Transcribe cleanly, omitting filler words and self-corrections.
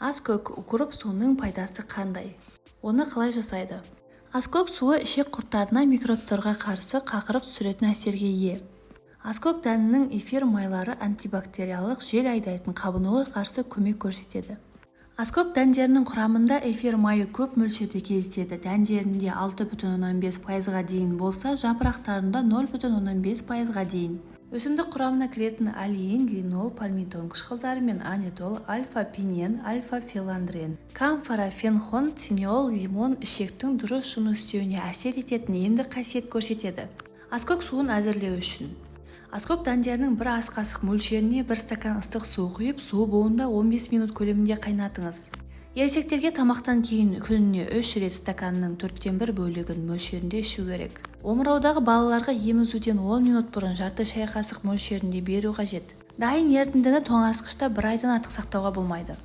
Аскөк укроп суының пайдасы қандай? Оны қалай жасайды? Аскөк суы ішек құрттарына микробтарға қарсы қақырық түсіретін әсерге ие. Аскөк дәнінің эфир майлары антибактериялық жел айдайтын қабынуға қарсы көмек көрсетеді. Аскөк дәндерінің құрамында эфир майы көп мөлшерде кездеседі. Дәндерінде 6,5%-ға дейін болса, жапырақтарында 0,5%-ға дейін. Өсімдік құрамына кіретін алиин, линол, пальмитон қышқылдары мен анетол, альфа-пинен, альфа-феландрен, камфора, фенхон, цинеол, лимон ішектің дұрыс жұмыс істеуіне әсер ететін емдік қасиет көрсетеді. Аскөк суын әзірлеу үшін аскөк дәндерінің бір ас қасық мөлшеріне 1 стакан ыстық су құйып, су буында 15 минут көлемінде қайнатыңыз. Ересектерге тамақтан кейін күніне 3 рет стаканның 1/4 бөлігін мөлшерінде ішу керек. Омыраудағы балаларға емізуден 10 минут бұрын жарты шай қасық мөлшерінде беру қажет. Дайын ерітіндіні тоңазытқышта 1 айдан артық сақтауға болмайды.